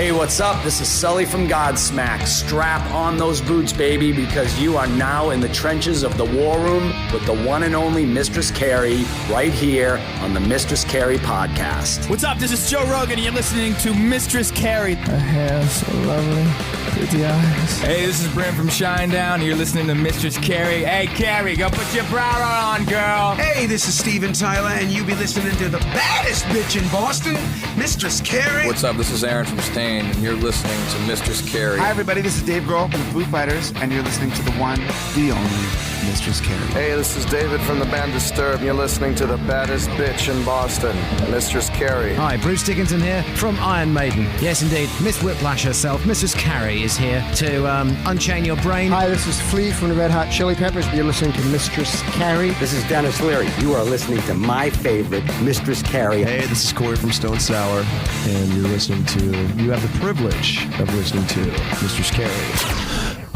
Hey, what's up? This is Sully from Godsmack. Strap on those boots, baby, because you are now in the trenches of the war room with the one and only Mistress Carrie right here on the Mistress Carrie podcast. What's up? This is Joe Rogan, and you're listening to Mistress Carrie. Her hair so lovely, pretty eyes. Hey, this is Brent from Shinedown, and you're listening to Mistress Carrie. Hey, Carrie, go put your bra on, girl. Hey, this is Steven Tyler, and you be listening to the baddest bitch in Boston, Mistress Carrie. What's up? This is Aaron from Stain, and you're listening to Mistress Carrie. Hi, everybody. This is Dave Grohl from the Foo Fighters, and you're listening to the one, the only Mistress Carrie. Hey, this is David from the band Disturbed, and you're listening to the baddest bitch in Boston, Mistress Carrie. Hi, Bruce Dickinson here from Iron Maiden. Yes, indeed, Miss Whiplash herself, Mistress Carrie, is here to unchain your brain. Hi, this is Flea from the Red Hot Chili Peppers. You're listening to Mistress Carrie. This is Dennis Leary. You are listening to my favorite, Mistress Carrie. Hey, this is Corey from Stone Sour, and you have the privilege of listening to Mistress Carrie.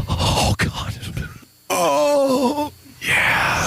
Oh, God. Oh, yeah.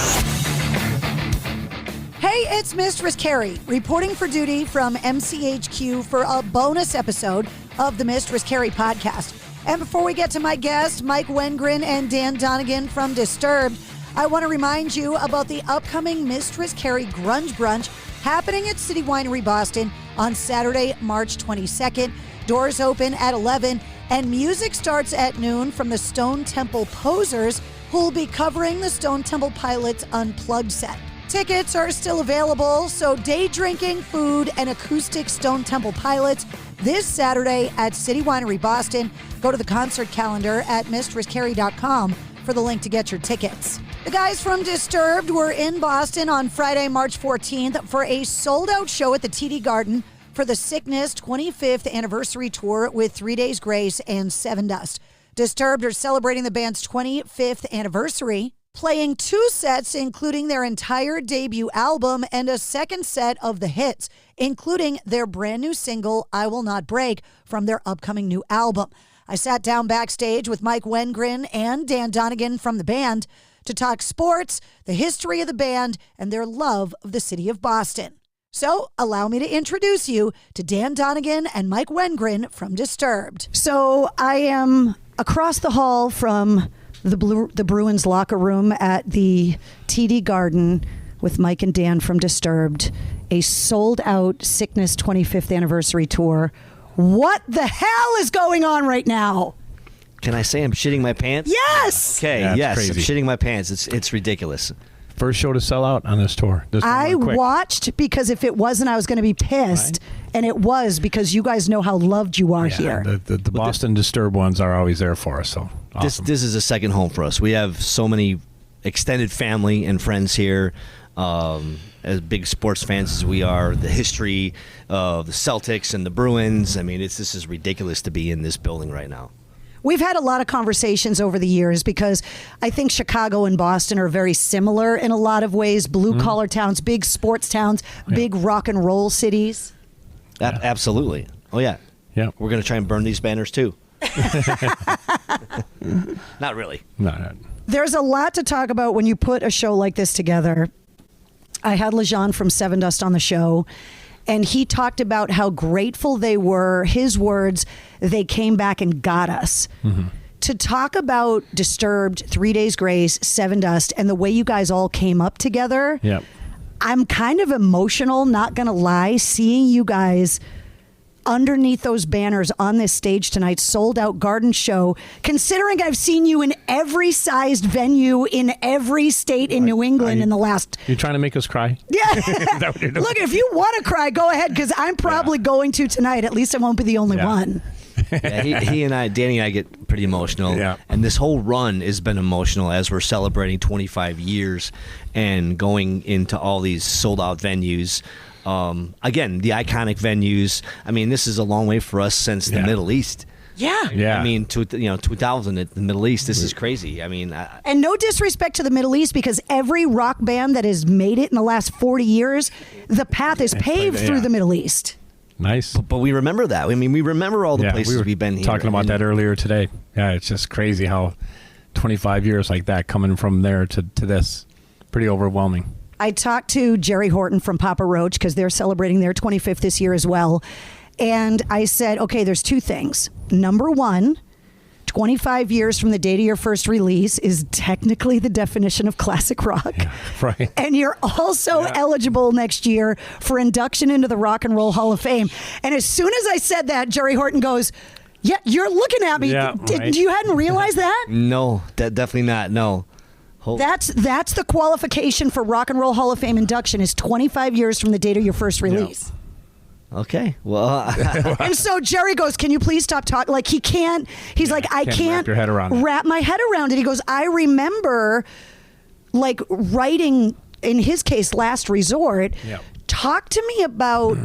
Hey, it's Mistress Carrie, reporting for duty from MCHQ for a bonus episode of the Mistress Carrie podcast. And before we get to my guests, Mike Wrengren and Dan Donegan from Disturbed, I want to remind you about the upcoming Mistress Carrie Grunge Brunch happening at City Winery Boston on Saturday, March 22nd. Doors open at 11, and music starts at noon from the Stone Temple Posers, who will be covering the Stone Temple Pilots Unplugged set. Tickets are still available, so day drinking, food, and acoustic Stone Temple Pilots this Saturday at City Winery Boston. Go to the concert calendar at mistresscarrie.com for the link to get your tickets. The guys from Disturbed were in Boston on Friday, March 14th for a sold-out show at the TD Garden for the Sickness 25th anniversary tour with 3 Days Grace and Seven Dust. Disturbed are celebrating the band's 25th anniversary, playing 2 sets, including their entire debut album and a second set of the hits, including their brand new single, I Will Not Break, from their upcoming new album. I sat down backstage with Mike Wrengren and Dan Donegan from the band to talk sports, the history of the band, and their love of the city of Boston. So allow me to introduce you to Dan Donegan and Mike Wrengren from Disturbed. So I am across the hall from the Bruins locker room at the TD Garden with Mike and Dan from Disturbed, a sold-out Sickness 25th anniversary tour. What the hell is going on right now? Can I say I'm shitting my pants? Yes! Okay, That's yes, crazy. I'm shitting my pants. It's ridiculous. First show to sell out on this tour. I watched because if it wasn't, I was going to be pissed. Right. And it was because you guys know how loved you are here. The Boston Disturbed ones are always there for us. So awesome. This is a second home for us. We have so many extended family and friends here. As big sports fans as we are, the history of the Celtics and the Bruins. I mean, this is ridiculous to be in this building right now. We've had a lot of conversations over the years because I think Chicago and Boston are very similar in a lot of ways. Blue-collar towns, big sports towns, big rock and roll cities. Absolutely. Oh, yeah. Yeah. We're going to try and burn these banners, too. Not really. No. There's a lot to talk about when you put a show like this together. I had Lejean from Seven Dust on the show, and he talked about how grateful they were. His words, they came back and got us. Mm-hmm. To talk about Disturbed, 3 Days Grace, Seven Dust, and the way you guys all came up together, Yep. I'm kind of emotional, not going to lie, seeing you guys underneath those banners on this stage tonight, sold out garden show, considering I've seen you in every sized venue in every state in New England in the last... You're trying to make us cry? Yeah. Look, if you want to cry, go ahead, because I'm probably going to tonight. At least I won't be the only one. Yeah, he and I, Danny and I get pretty emotional. Yeah. And this whole run has been emotional as we're celebrating 25 years and going into all these sold out venues. Again, the iconic venues. I mean, this is a long way for us since the Middle East. Yeah. I mean, 2000 at the Middle East. This is crazy. I mean, and no disrespect to the Middle East, because every rock band that has made it in the last 40 years, the path is paved through the Middle East. Nice. But we remember that. I mean, we remember all the places we've been here. Talking about that earlier today. Yeah, it's just crazy how 25 years like that coming from there to this. Pretty overwhelming. I talked to Jerry Horton from Papa Roach because they're celebrating their 25th this year as well. And I said, okay, there's two things. Number one, 25 years from the date of your first release is technically the definition of classic rock. Yeah, right. And you're also eligible next year for induction into the Rock and Roll Hall of Fame. And as soon as I said that, Jerry Horton goes, yeah, you're looking at me. Yeah, right. You hadn't realized that? No, definitely not. No. That's the qualification for Rock and Roll Hall of Fame induction is 25 years from the date of your first release. Okay. Well, and so Jerry goes, can you please stop talking? Like he can't, he's like, I can't wrap my head around it. He goes, I remember like writing, in his case, Last Resort. Yep. Talk to me about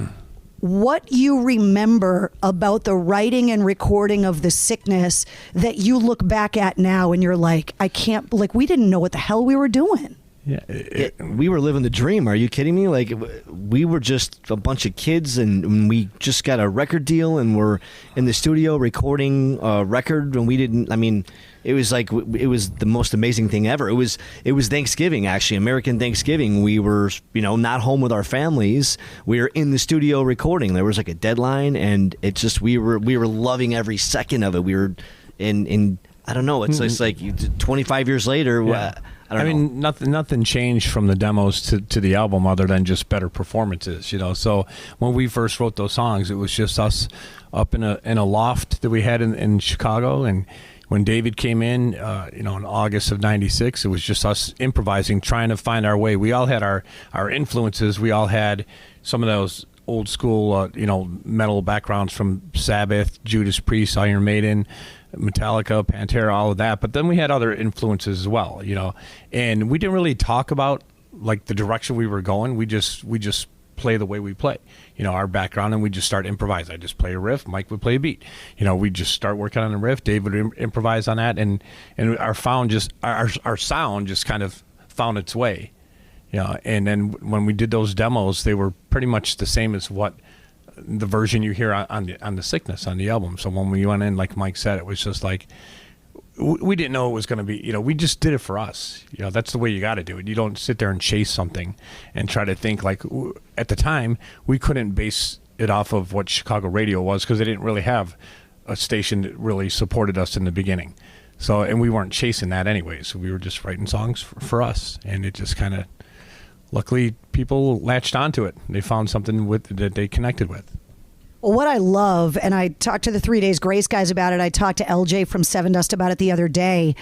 what you remember about the writing and recording of The Sickness that you look back at now and you're like, I can't, like we didn't know what the hell we were doing. Yeah, we were living the dream. Are you kidding me? Like we were just a bunch of kids, and we just got a record deal, and we're in the studio recording a record. And we didn't. I mean, it was like it was the most amazing thing ever. It was Thanksgiving, actually, American Thanksgiving. We were not home with our families. We were in the studio recording. There was like a deadline, and it just we were loving every second of it. We were in I don't know. It's like 25 years later. Yeah. I mean, nothing changed from the demos to the album other than just better performances, So when we first wrote those songs, it was just us up in a loft that we had in Chicago. And when David came in, in August of '96, it was just us improvising, trying to find our way. We all had our influences. We all had some of those old school, metal backgrounds from Sabbath, Judas Priest, Iron Maiden, Metallica, Pantera, all of that. But then we had other influences as well, and we didn't really talk about like the direction we were going. We just play the way we play, our background, and we just start improvising. I just play a riff, Mike would play a beat, we just start working on a riff, Dave would improvise on that, and our sound just kind of found its way, and then when we did those demos, they were pretty much the same as what the version you hear on the Sickness on the album. So when we went in, like Mike said, it was just like we didn't know it was going to be. We just did it for us. That's the way you got to do it. You don't sit there and chase something and try to think like. At the time, we couldn't base it off of what Chicago radio was because they didn't really have a station that really supported us in the beginning. So and we weren't chasing that anyway. So we were just writing songs for us, and it just kind of. Luckily, people latched onto it. They found something that they connected with. Well, what I love, and I talked to the 3 Days Grace guys about it. I talked to LJ from Seven Dust about it the other day.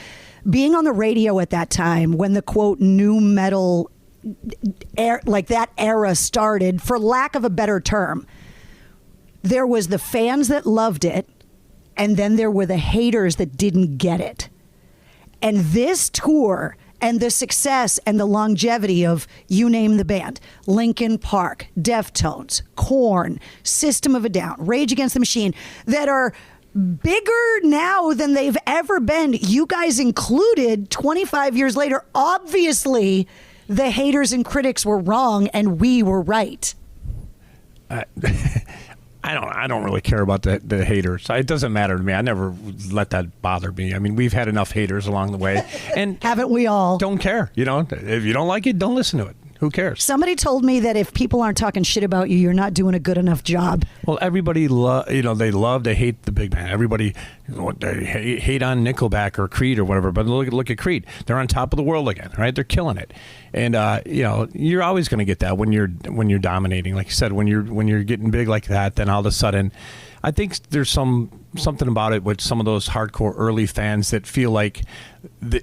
Being on the radio at that time when the, quote, new metal, like that era started, for lack of a better term, there was the fans that loved it, and then there were the haters that didn't get it. And this tour... and the success and the longevity of, you name the band, Linkin Park, Deftones, Korn, System of a Down, Rage Against the Machine, that are bigger now than they've ever been, you guys included 25 years later. Obviously, the haters and critics were wrong and we were right. I don't really care about the haters. It doesn't matter to me. I never let that bother me. I mean, we've had enough haters along the way, and haven't we all? Don't care. If you don't like it, don't listen to it. Who cares? Somebody told me that if people aren't talking shit about you, you're not doing a good enough job. Well, everybody they love to hate the big band. Everybody they hate on Nickelback or Creed or whatever. But look at Creed. They're on top of the world again, right? They're killing it. And you're always going to get that when you're dominating. Like you said, when you're getting big like that, then all of a sudden, I think there's something about it with some of those hardcore early fans that feel like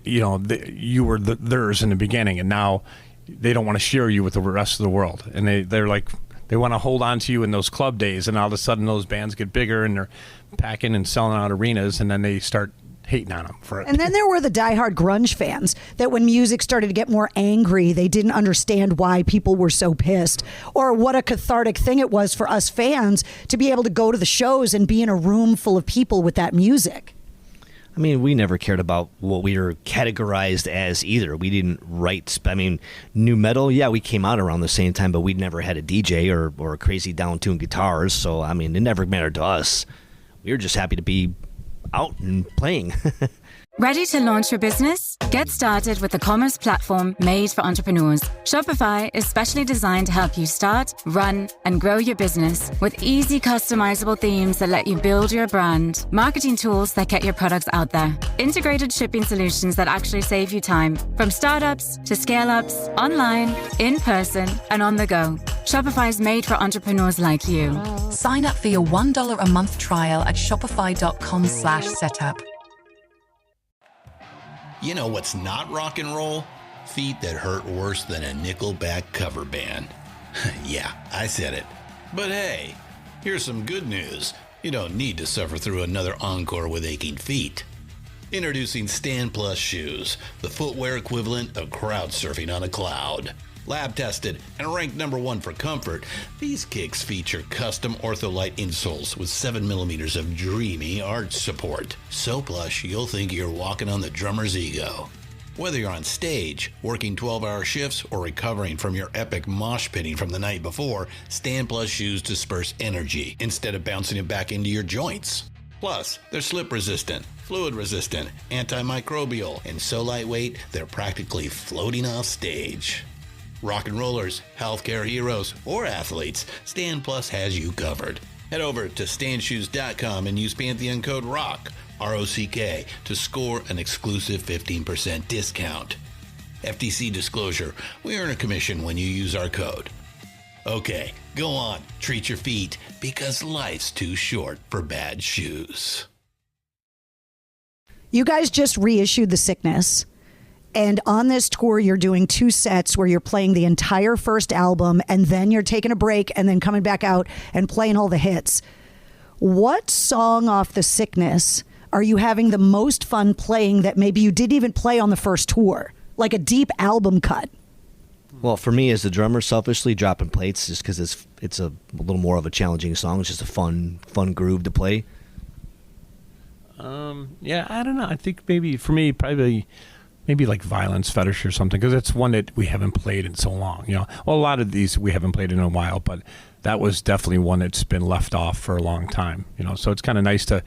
you were theirs in the beginning, and now they don't want to share you with the rest of the world, and they're like they want to hold on to you in those club days, and all of a sudden those bands get bigger and they're packing and selling out arenas, and then they start hating on them for it. And then there were the diehard grunge fans that when music started to get more angry, they didn't understand why people were so pissed, or what a cathartic thing it was for us fans to be able to go to the shows and be in a room full of people with that music. I mean, we never cared about what we were categorized as either. We didn't write. I mean, new metal, yeah, we came out around the same time, but we'd never had a DJ or crazy down-tuned guitars. So, I mean, it never mattered to us. We were just happy to be out and playing. Ready to launch your business? Get started with the commerce platform made for entrepreneurs. Shopify is specially designed to help you start, run, and grow your business with easy customizable themes that let you build your brand, marketing tools that get your products out there, integrated shipping solutions that actually save you time, from startups to scale-ups, online, in person, and on the go. Shopify is made for entrepreneurs like you. Sign up for your $1 a month trial at shopify.com/setup. You know what's not rock and roll? Feet that hurt worse than a Nickelback cover band. Yeah, I said it. But hey, here's some good news. You don't need to suffer through another encore with aching feet. Introducing Stand Plus shoes, the footwear equivalent of crowd surfing on a cloud. Lab tested and ranked #1 for comfort, these kicks feature custom Ortholite insoles with 7mm of dreamy arch support. So plush, you'll think you're walking on the drummer's ego. Whether you're on stage, working 12-hour shifts, or recovering from your epic mosh pitting from the night before, Stand Plus shoes disperse energy instead of bouncing it back into your joints. Plus, they're slip resistant, fluid resistant, antimicrobial, and so lightweight, they're practically floating off stage. Rock and rollers, healthcare heroes, or athletes, Stand Plus has you covered. Head over to standshoes.com and use Pantheon code ROCK, ROCK, to score an exclusive 15% discount. FTC disclosure, we earn a commission when you use our code. Okay, go on, treat your feet, because life's too short for bad shoes. You guys just reissued The Sickness. And on this tour, you're doing 2 sets where you're playing the entire first album and then you're taking a break and then coming back out and playing all the hits. What song off The Sickness are you having the most fun playing that maybe you didn't even play on the first tour? Like a deep album cut? Well, for me as the drummer, selfishly, Dropping Plates, just because it's a little more of a challenging song. It's just a fun groove to play. Yeah, I don't know. I think maybe for me, probably maybe like Violence Fetish or something, because it's one that we haven't played in so long. You know, well, a lot of these we haven't played in a while, but that was definitely one that's been left off for a long time. You know, so it's kind of nice to.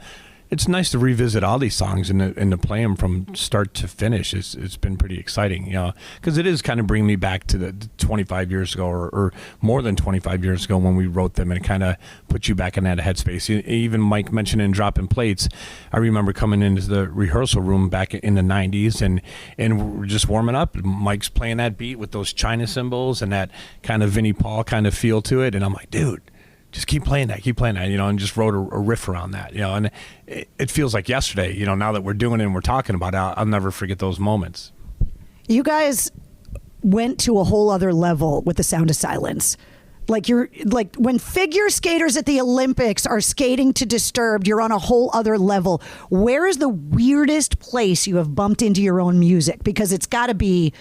It's nice to revisit all these songs and to play them from start to finish. It's been pretty exciting, you know, because it is kind of bringing me back to the 25 years ago or more than 25 years ago when we wrote them, and it kind of puts you back in that headspace. Even Mike mentioned in Dropping Plates, I remember coming into the rehearsal room back in the 90s and we're just warming up. Mike's playing that beat with those China cymbals and that kind of Vinnie Paul kind of feel to it, and I'm like, dude, just keep playing that, you know, and just wrote a riff around that, you know, and it feels like yesterday, you know, now that we're doing it and we're talking about it, I'll never forget those moments. You guys went to a whole other level with The Sound of Silence. Like when figure skaters at the Olympics are skating to Disturbed, you're on a whole other level. Where is the weirdest place you have bumped into your own music? Because it's got to be...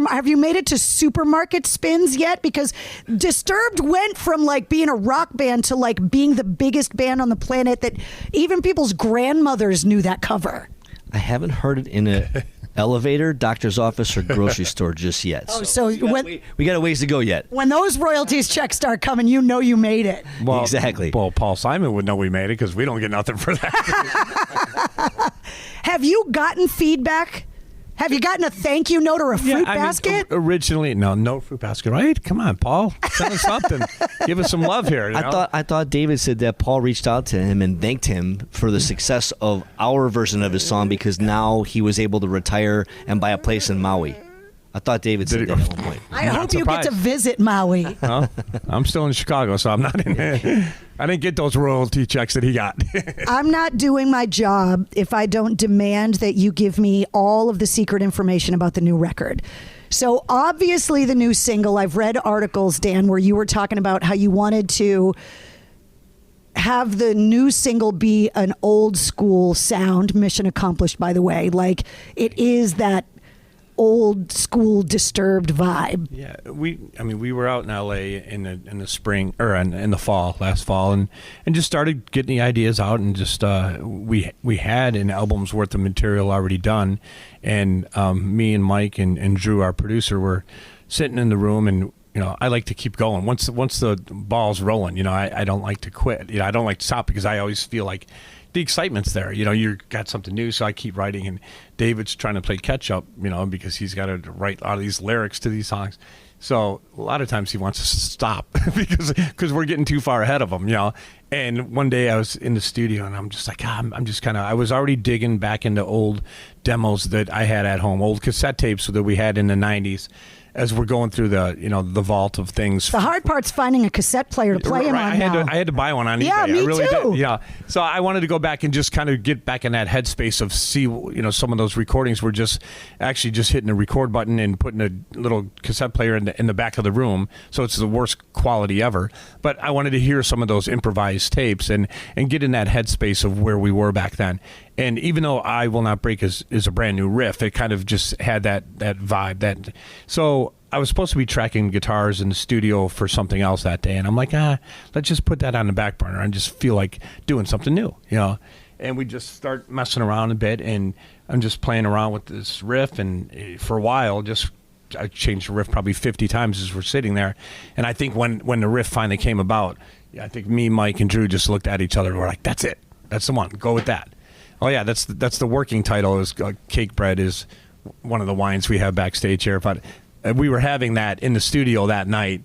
Have you made it to supermarket spins yet? Because Disturbed went from like being a rock band to like being the biggest band on the planet that even people's grandmothers knew that cover. I haven't heard it in a elevator, doctor's office, or grocery store just yet. So we got a ways to go yet. When those royalties checks start coming, you know you made it. Well, exactly. Well, Paul Simon would know we made it because we don't get nothing for that. Have you gotten feedback? Have you gotten a thank you note or a fruit basket? Originally, no fruit basket, right? Come on, Paul. Send us something. Give us some love here. You know? I thought David said that Paul reached out to him and thanked him for the success of our version of his song because now he was able to retire and buy a place in Maui. I thought David said that at one point. I hope you get to visit Maui. Well, I'm still in Chicago, so I'm not in there. I didn't get those royalty checks that he got. I'm not doing my job if I don't demand that you give me all of the secret information about the new record. So obviously the new single, I've read articles, Dan, where you were talking about how you wanted to have the new single be an old school sound. Mission accomplished, by the way. Like it is that old school Disturbed vibe. Yeah, we were out in LA in the spring or in the fall, last fall, and just started getting the ideas out, and just we had an album's worth of material already done, and me and Mike and Drew, our producer, were sitting in the room, and you know, I like to keep going. Once the ball's rolling, you know, I don't like to quit. You know, I don't like to stop because I always feel like the excitement's there. You got something new, so I keep writing, and David's trying to play catch up, because he's got to write a lot of these lyrics to these songs. So a lot of times he wants us to stop because we're getting too far ahead of him, And one day I was in the studio and I'm just like, I was already digging back into old demos that I had at home, old cassette tapes that we had in the 90s. As we're going through the the vault of things. The hard part's finding a cassette player to play them on now. I had to buy one on eBay. Yeah, me I really too. did. Yeah. So I wanted to go back and just kind of get back in that headspace of see, some of those recordings were just hitting a record button and putting a little cassette player in the back of the room. So it's the worst quality ever. But I wanted to hear some of those improvised tapes and get in that headspace of where we were back then. And even though I Will Not Break is a brand new riff, it kind of just had that vibe. So I was supposed to be tracking guitars in the studio for something else that day, and I'm like, let's just put that on the back burner and just feel like doing something new, And we just start messing around a bit, and I'm just playing around with this riff, and for a while, I changed the riff probably 50 times as we're sitting there. And I think when the riff finally came about, I think me, Mike, and Drew just looked at each other and we're like, that's it. That's the one. Go with that. Oh, yeah, that's the working title. Is Cake Bread is one of the wines we have backstage here. But we were having that in the studio that night.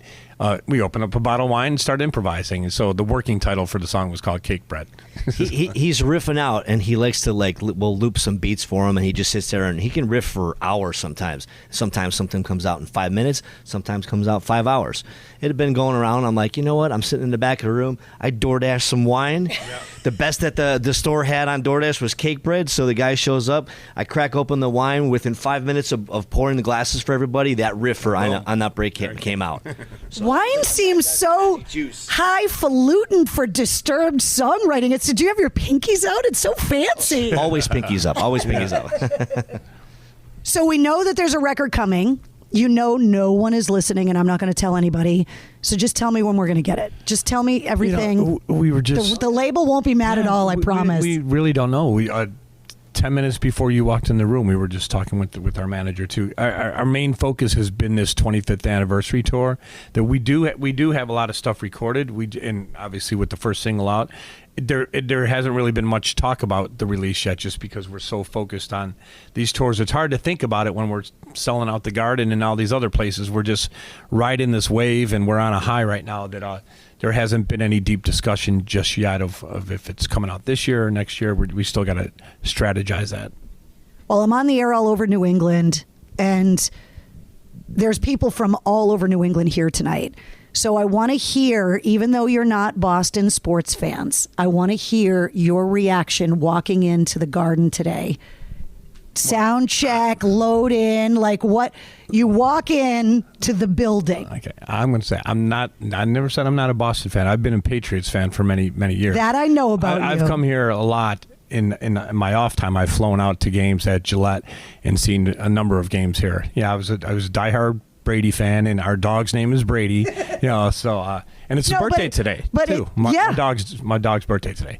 We opened up a bottle of wine and started improvising. And so the working title for the song was called Cake Bread. He's riffing out, and he likes to, we'll loop some beats for him, and he just sits there, and he can riff for hours sometimes. Sometimes something comes out in 5 minutes. Sometimes comes out 5 hours. It had been going around. I'm like, you know what? I'm sitting in the back of the room. I DoorDash some wine. Yep. The best that the store had on DoorDash was Cake Bread. So the guy shows up. I crack open the wine. Within 5 minutes of pouring the glasses for everybody, that riff for I'm Not Break came out. So, wine seems so highfalutin for Disturbed songwriting. Did you have your pinkies out? It's so fancy. Always pinkies up. Always pinkies up. So we know that there's a record coming. No one is listening, and I'm not going to tell anybody. So just tell me when we're going to get it. Just tell me everything. We were just... The label won't be mad at all, I promise. We really don't know. 10 minutes before you walked in the room, we were just talking with our manager, too. Our main focus has been this 25th anniversary tour. That we do have a lot of stuff recorded. And obviously with the first single out, there hasn't really been much talk about the release yet, just because we're so focused on these tours. It's hard to think about it when we're selling out the Garden and all these other places. We're just riding this wave, and we're on a high right now that there hasn't been any deep discussion just yet of if it's coming out this year or next year. We still got to strategize that. Well, I'm on the air all over New England, and there's people from all over New England here tonight. So I want to hear, even though you're not Boston sports fans, I want to hear your reaction walking into the Garden today. Sound check, load in, what you walk in to the building. Okay, I'm going to say I never said I'm not a Boston fan. I've been a Patriots fan for many, many years. That I know about. I've come here a lot in my off time. I've flown out to games at Gillette and seen a number of games here. Yeah, I was a diehard Brady fan, and our dog's name is Brady. So and it's his birthday today too. My dog's birthday today.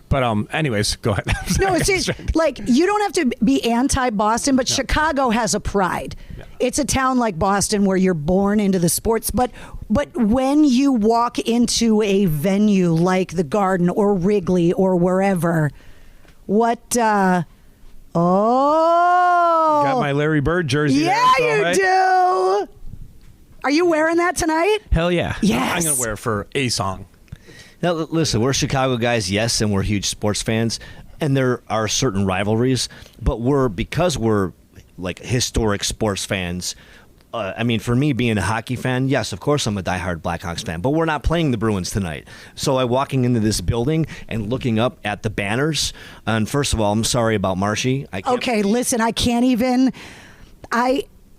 But anyways, go ahead. No, it's just, you don't have to be anti-Boston, but Chicago has a pride. Yeah. It's a town like Boston where you're born into the sports, but when you walk into a venue like the Garden or Wrigley or wherever, got my Larry Bird jersey. Yeah, you do. Are you wearing that tonight? Hell yeah. Yes. I'm going to wear it for a song. Now, listen, we're Chicago guys, yes, and we're huge sports fans, and there are certain rivalries, but because we're historic sports fans. For me, being a hockey fan, yes, of course I'm a diehard Blackhawks fan, but we're not playing the Bruins tonight. So I'm walking into this building and looking up at the banners, and first of all, I'm sorry about Marshy. Okay, listen, I can't even...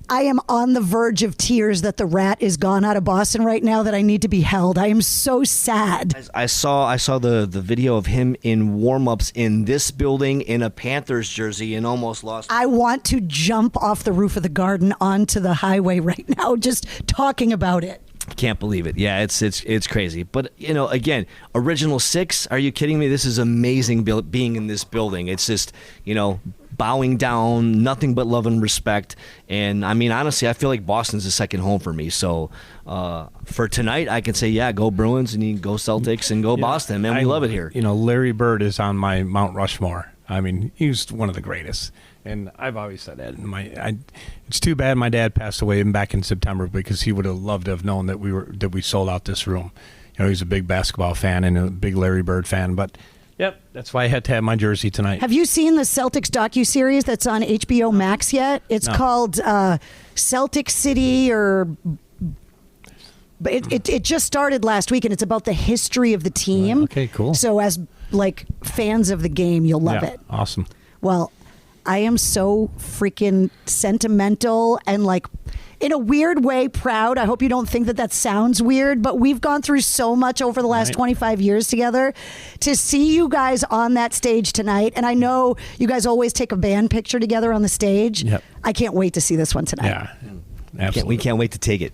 I am on the verge of tears that the Rat is gone out of Boston right now, that I need to be held. I am so sad. I saw the video of him in warm-ups in this building in a Panthers jersey and almost lost. I want to jump off the roof of the Garden onto the highway right now, just talking about it. Can't believe it. Yeah, it's crazy. But, again, Original Six, are you kidding me? This is amazing being in this building. It's just, bowing down, nothing but love and respect. And I mean, honestly, I feel like Boston's a second home for me. So for tonight, I can say, yeah, go Bruins and go Celtics and go Boston. Man, we love it here. You know, Larry Bird is on my Mount Rushmore. I mean, he's one of the greatest. And I've always said that. It's too bad my dad passed away back in September, because he would have loved to have known that we sold out this room. You know, he's a big basketball fan and a big Larry Bird fan. But yep, that's why I had to have my jersey tonight. Have you seen the Celtics docuseries that's on HBO Max yet? It's called Celtic City, but it just started last week, and it's about the history of the team. Okay, cool. So as like fans of the game, you'll love it. Awesome. Well, I am so freaking sentimental and, like, in a weird way, proud. I hope you don't think that sounds weird, but we've gone through so much over the last 25 years together. To see you guys on that stage tonight, and I know you guys always take a band picture together on the stage. Yep. I can't wait to see this one tonight. Yeah, absolutely. We can't wait to take it.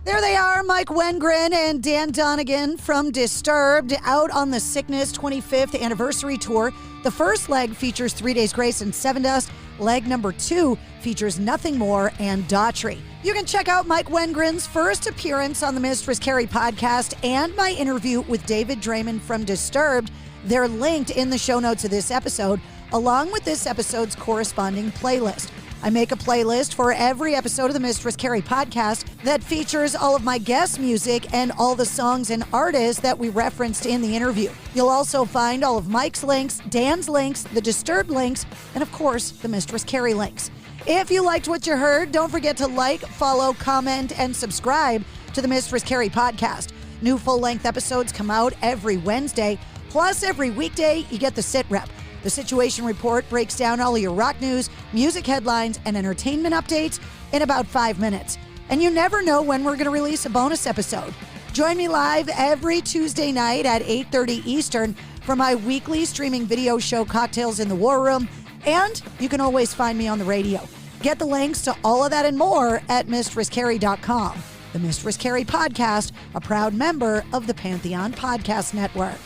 There they are, Mike Wrengren and Dan Donegan from Disturbed, out on the Sickness 25th anniversary tour. The first leg features 3 Days Grace and Seven Dust. Leg number 2 features Nothing More and Daughtry. You can check out Mike Wengren's first appearance on the Mistress Carrie podcast and my interview with David Draymond from Disturbed. They're linked in the show notes of this episode, along with this episode's corresponding playlist. I make a playlist for every episode of the Mistress Carrie podcast that features all of my guest music and all the songs and artists that we referenced in the interview. You'll also find all of Mike's links, Dan's links, the Disturbed links, and of course, the Mistress Carrie links. If you liked what you heard, don't forget to like, follow, comment, and subscribe to the Mistress Carrie podcast. New full-length episodes come out every Wednesday, plus every weekday you get the sit rep. The Situation Report breaks down all of your rock news, music headlines, and entertainment updates in about 5 minutes. And you never know when we're going to release a bonus episode. Join me live every Tuesday night at 8:30 Eastern for my weekly streaming video show, Cocktails in the War Room. And you can always find me on the radio. Get the links to all of that and more at MistressCarrie.com. The Mistress Carrie Podcast, a proud member of the Pantheon Podcast Network.